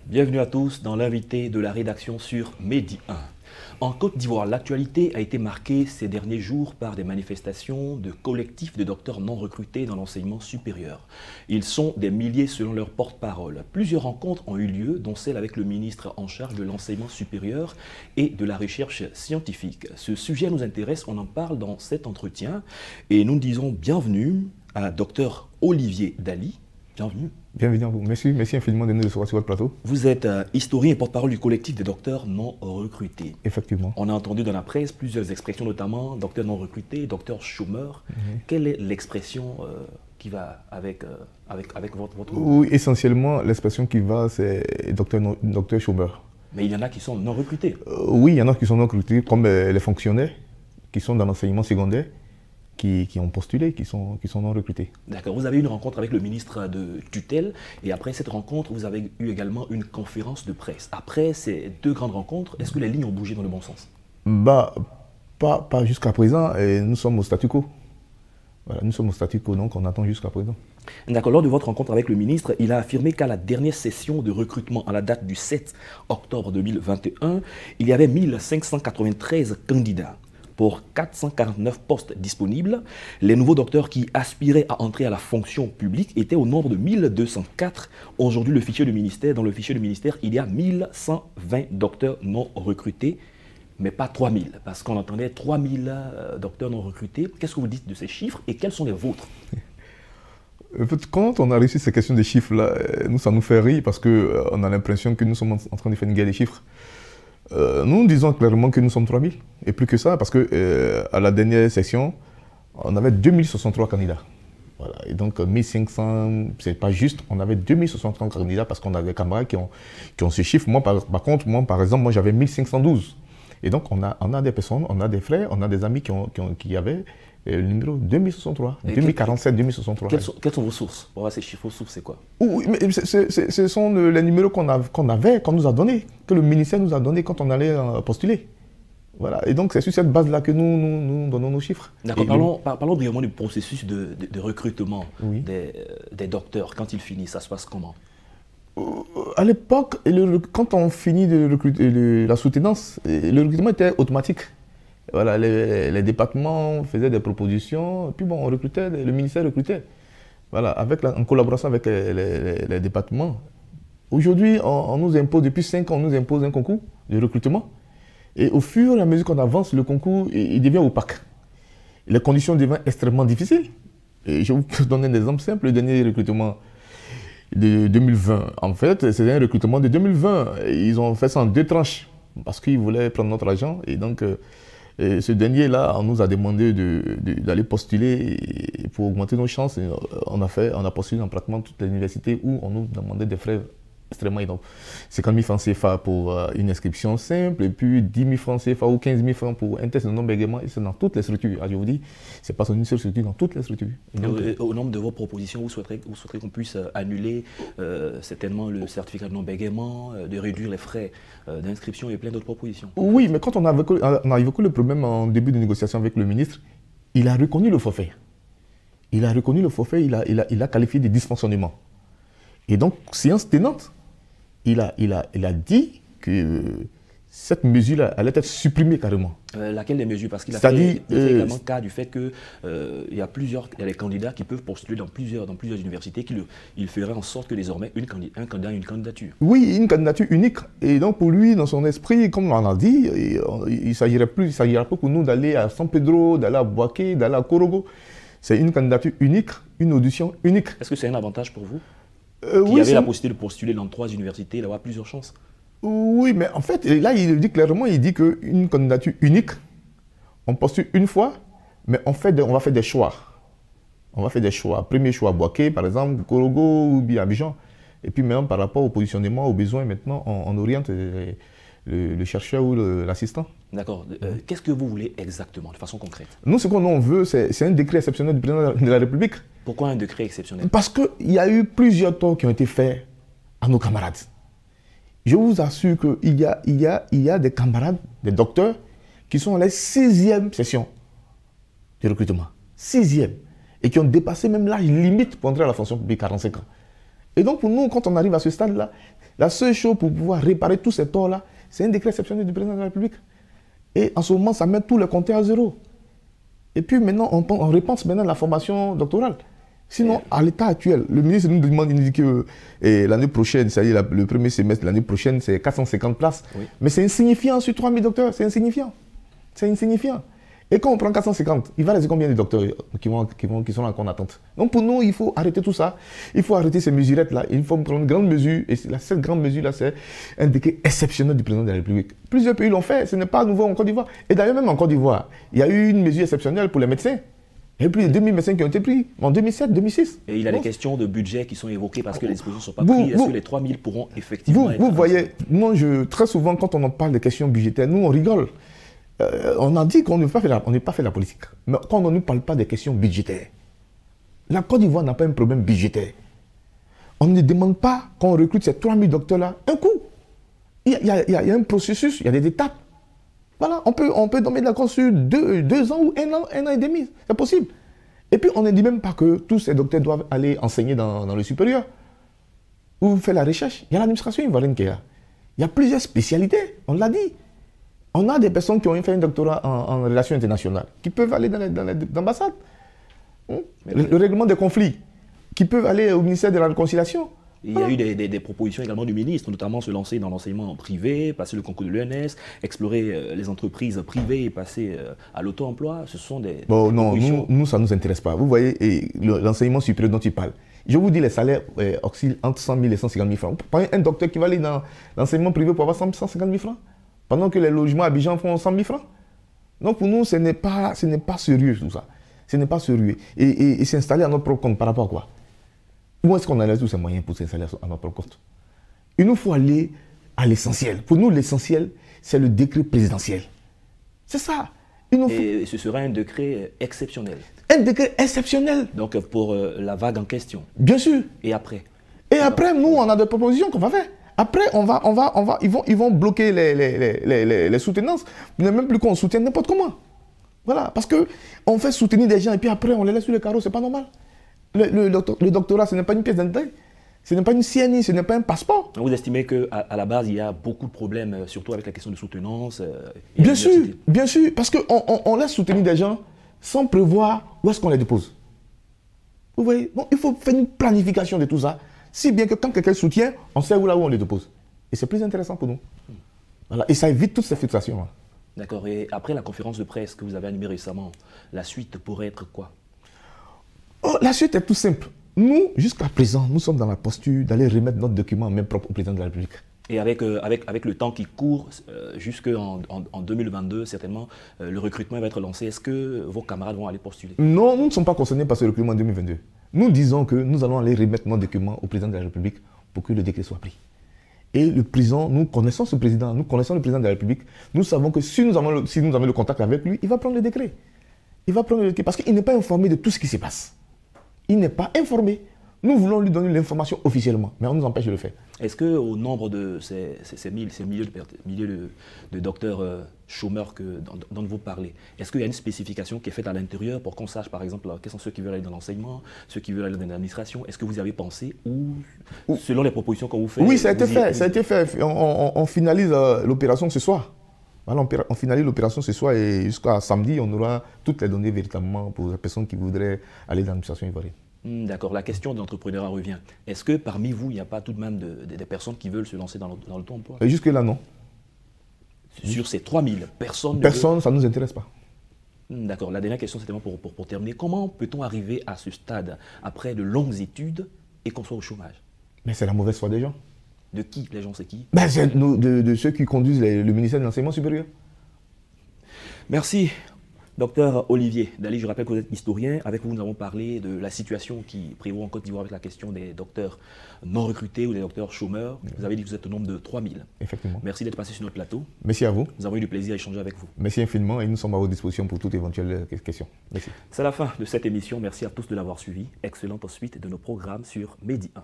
Bienvenue à tous dans l'invité de la rédaction sur Medi 1. En Côte d'Ivoire, l'actualité a été marquée ces derniers jours par des manifestations de collectifs de docteurs non recrutés dans l'enseignement supérieur. Ils sont des milliers selon leur porte-parole. Plusieurs rencontres ont eu lieu, dont celle avec le ministre en charge de l'enseignement supérieur et de la recherche scientifique. Ce sujet nous intéresse, on en parle dans cet entretien et nous disons bienvenue à Dr Olivier Daly. Bienvenue. Bienvenue à vous. Merci infiniment de nous recevoir sur votre plateau. Vous êtes historien et porte-parole du collectif des docteurs non recrutés. Effectivement. On a entendu dans la presse plusieurs expressions, notamment docteur non recruté, docteur chômeur. Quelle est l'expression qui va avec votre... Oui, essentiellement, l'expression qui va, c'est docteur chômeur. Mais il y en a qui sont non recrutés. Oui, il y en a qui sont non recrutés, comme les fonctionnaires qui sont dans l'enseignement secondaire. Qui ont postulé, qui sont non recrutés. D'accord. Vous avez eu une rencontre avec le ministre de tutelle et après cette rencontre, vous avez eu également une conférence de presse. Après ces deux grandes rencontres, est-ce que les lignes ont bougé dans le bon sens? Pas jusqu'à présent. Et nous sommes au statu quo. Voilà, nous sommes au statu quo, donc on attend jusqu'à présent. D'accord. Lors de votre rencontre avec le ministre, il a affirmé qu'à la dernière session de recrutement, à la date du 7 octobre 2021, il y avait 1593 candidats. Pour 449 postes disponibles, les nouveaux docteurs qui aspiraient à entrer à la fonction publique étaient au nombre de 1204. Aujourd'hui, dans le fichier du ministère, il y a 1120 docteurs non recrutés, mais pas 3000, parce qu'on entendait 3000 docteurs non recrutés. Qu'est-ce que vous dites de ces chiffres et quels sont les vôtres? Quand on a réussi ces questions de chiffres-là, ça nous fait rire parce qu'on a l'impression que nous sommes en train de faire une guerre des chiffres. Nous disons clairement que nous sommes 3000 et plus que ça parce que à la dernière session, on avait 2063 candidats. Voilà. Et donc 1500, c'est pas juste, on avait 2063 candidats parce qu'on a des camarades qui ont ce chiffre. Moi, par contre, par exemple, j'avais 1512. Et donc on a des personnes, on a des frères, on a des amis qui avaient le numéro 2063, 2047, 2063. Quelles sont vos sources? Pour voir ces chiffres, vos sources, c'est quoi? Oui, mais ce sont les numéros qu'on nous a donnés, que le ministère nous a donnés quand on allait postuler. Voilà. Et donc c'est sur cette base-là que nous donnons nos chiffres. D'accord. Parlons brièvement du processus de recrutement des docteurs. Quand ils finissent, ça se passe comment? À l'époque, quand on finit de recruter la soutenance, le recrutement était automatique. Voilà, les départements faisaient des propositions, et puis bon, on recrutait, le ministère recrutait. Voilà, en collaboration avec les départements. Aujourd'hui, on nous impose, depuis 5 ans, on nous impose un concours de recrutement. Et au fur et à mesure qu'on avance, le concours, il devient opaque. Les conditions deviennent extrêmement difficiles. Et je vais vous donner un exemple simple, le dernier recrutement de 2020. En fait, c'est un recrutement de 2020. Ils ont fait ça en 2 tranches, parce qu'ils voulaient prendre notre argent. Et donc, et ce dernier-là, on nous a demandé d'aller postuler pour augmenter nos chances. Et on a postulé dans pratiquement toutes les universités où on nous demandait des frais extrêmement énormes. 50 000 francs CFA pour une inscription simple, et puis 10 000 francs CFA ou 15 000 francs pour un test de non-bégaiement. Et c'est dans toutes les structures. Je vous dis, c'est pas une seule structure, dans toutes les structures. Donc, au nombre de vos propositions, vous souhaiterez qu'on puisse annuler certainement le certificat de non-bégaiement, de réduire les frais d'inscription et plein d'autres propositions. Oui, mais quand on a évoqué le problème en début de négociation avec le ministre, il a reconnu le forfait. Il a qualifié de dysfonctionnement. Et donc, séance tenante, il a dit que cette mesure-là allait être supprimée carrément. Laquelle des mesures? Parce qu'il a fait également cas du fait qu'il y a des candidats qui peuvent postuler dans plusieurs universités, qu'il ferait en sorte que désormais un candidat a une candidature. Oui, une candidature unique. Et donc pour lui, dans son esprit, comme on a dit, il ne s'agira pas pour nous d'aller à San Pedro, d'aller à Boaké, d'aller à Korogo. C'est une candidature unique, une audition unique. Est-ce que c'est un avantage pour vous? Qui avait la possibilité de postuler dans 3 universités, d'avoir plusieurs chances? Oui, mais en fait, là, il dit clairement, qu'une candidature unique, on postule une fois, mais on va faire des choix. On va faire des choix. Premier choix, Boaké, par exemple, Korogo ou bien Abidjan. Et puis maintenant, par rapport au positionnement, aux besoins, maintenant, on oriente le chercheur ou l'assistant. D'accord. Qu'est-ce que vous voulez exactement, de façon concrète? Nous, ce qu'on veut, c'est un décret exceptionnel du président de la République. Pourquoi un décret exceptionnel? Parce qu'il y a eu plusieurs torts qui ont été faits à nos camarades. Je vous assure qu'il y a des camarades, des docteurs, qui sont à la 6e session de recrutement. 6e. Et qui ont dépassé même l'âge limite pour entrer à la fonction publique, 45 ans. Et donc pour nous, quand on arrive à ce stade-là, La seule chose pour pouvoir réparer tous ces torts-là, c'est un décret exceptionnel du président de la République. Et en ce moment, ça met tous les compteurs à zéro. Et puis maintenant, on repense maintenant à la formation doctorale. Sinon, à l'état actuel, le ministre nous demande, il nous dit que l'année prochaine, c'est-à-dire le premier semestre de l'année prochaine, c'est 450 places. Oui. Mais c'est insignifiant sur 3000 docteurs, c'est insignifiant. C'est insignifiant. Et quand on prend 450, il va rester combien de docteurs qui sont encore en attente? Donc pour nous, il faut arrêter tout ça. Il faut arrêter ces mesurettes-là. Il faut prendre une grande mesure. Et cette grande mesure-là, c'est un décret exceptionnel du président de la République. Plusieurs pays l'ont fait. Ce n'est pas nouveau en Côte d'Ivoire. Et d'ailleurs, même en Côte d'Ivoire, il y a eu une mesure exceptionnelle pour les médecins. Il y a plus de 2000 médecins qui ont été pris en 2007, 2006. Et il y a des questions de budget qui sont évoquées parce que les dispositions ne sont pas prises. Est-ce que les 3000 pourront effectivement être... Vous voyez, moi, très souvent, quand on en parle des questions budgétaires, nous, on rigole. On a dit qu'on n'est pas fait la politique. Mais quand on ne parle pas des questions budgétaires, la Côte d'Ivoire n'a pas un problème budgétaire. On ne demande pas qu'on recrute ces 3000 docteurs-là un coup. Il y a un processus, il y a des étapes. Voilà, on peut tomber d'accord sur 2 ans ou un an et demi. C'est possible. Et puis, on ne dit même pas que tous ces docteurs doivent aller enseigner dans le supérieur ou faire la recherche. Il y a l'administration ivoirienne qui est là. Il y a plusieurs spécialités, on l'a dit. On a des personnes qui ont fait un doctorat en relations internationales, qui peuvent aller dans l'ambassade, le règlement des conflits, qui peuvent aller au ministère de la Réconciliation. Il y a eu des propositions également du ministre, notamment se lancer dans l'enseignement privé, passer le concours de l'ENS, explorer les entreprises privées et passer à l'auto-emploi. Ce sont des propositions... Non, nous, ça ne nous intéresse pas. Vous voyez, l'enseignement supérieur dont il parle. Je vous dis, les salaires oscillent entre 100 000 et 150 000 francs. Un docteur qui va aller dans l'enseignement privé pour avoir 150 000 francs, pendant que les logements à Abidjan font 100 000 francs. Donc pour nous, ce n'est pas sérieux tout ça. Ce n'est pas sérieux. Et s'installer à notre propre compte par rapport à quoi? Où est-ce qu'on a tous ces moyens pour s'installer à notre propre compte? Il nous faut aller à l'essentiel. Pour nous, l'essentiel, c'est le décret présidentiel. C'est ça. Et ce sera un décret exceptionnel. Un décret exceptionnel. Donc pour la vague en question. Bien sûr. Et après? Et après, nous, on a des propositions qu'on va faire. Après, ils vont bloquer les soutenances. Même plus qu'on soutienne n'importe comment. Voilà, parce qu'on fait soutenir des gens et puis après, on les laisse sur le carreau, c'est pas normal. Le doctorat, ce n'est pas une pièce d'identité. Ce n'est pas une CNI, ce n'est pas un passeport. Vous estimez qu'à la base, il y a beaucoup de problèmes, surtout avec la question de soutenance bien sûr, parce qu'on laisse soutenir des gens sans prévoir où est-ce qu'on les dépose. Vous voyez, bon, il faut faire une planification de tout ça. Si bien que quand quelqu'un soutient, on sait où on les dépose. Et c'est plus intéressant pour nous. Voilà. Et ça évite toutes ces frustrations. D'accord. Et après la conférence de presse que vous avez animée récemment, la suite pourrait être quoi? La suite est tout simple. Nous, jusqu'à présent, nous sommes dans la posture d'aller remettre notre document en main propre au président de la République. Et avec le temps qui court, jusqu'en 2022, certainement, le recrutement va être lancé. Est-ce que vos camarades vont aller postuler? Non, nous ne sommes pas concernés par ce recrutement en 2022. Nous disons que nous allons aller remettre nos documents au président de la République pour que le décret soit pris. Et le président, nous connaissons ce président, nous connaissons le président de la République. Nous savons que si nous avons le contact avec lui, il va prendre le décret. Il va prendre le décret parce qu'il n'est pas informé de tout ce qui se passe. Il n'est pas informé. Nous voulons lui donner l'information officiellement, mais on nous empêche de le faire. Est-ce qu'au nombre de ces milliers de docteurs chômeurs dont vous parlez, est-ce qu'il y a une spécification qui est faite à l'intérieur pour qu'on sache, par exemple, quels sont ceux qui veulent aller dans l'enseignement, ceux qui veulent aller dans l'administration? Est-ce que vous y avez pensé ou selon les propositions qu'on vous fait? Oui, ça a été fait. On finalise l'opération ce soir. Voilà, on finalise l'opération ce soir et jusqu'à samedi, on aura toutes les données véritablement pour les personnes qui voudraient aller dans l'administration ivoirienne. D'accord. La question de l'entrepreneuriat revient. Est-ce que parmi vous, il n'y a pas tout de même des personnes qui veulent se lancer dans l'auto-emploi? Jusque-là, non. Sur ces 3000 personnes? Personne, ça ne nous intéresse pas. D'accord. La dernière question, c'était pour terminer. Comment peut-on arriver à ce stade, après de longues études, et qu'on soit au chômage? Mais c'est la mauvaise foi des gens. De qui? Les gens, c'est qui? C'est de ceux qui conduisent le ministère de l'Enseignement supérieur. Merci. Docteur Olivier Dali, je rappelle que vous êtes historien. Avec vous, nous avons parlé de la situation qui prévaut en Côte d'Ivoire avec la question des docteurs non recrutés ou des docteurs chômeurs. Vous avez dit que vous êtes au nombre de 3000. Effectivement. Merci d'être passé sur notre plateau. Merci à vous. Nous avons eu du plaisir à échanger avec vous. Merci infiniment et nous sommes à votre disposition pour toute éventuelle question. Merci. C'est la fin de cette émission. Merci à tous de l'avoir suivi. Excellente suite de nos programmes sur Medi 1.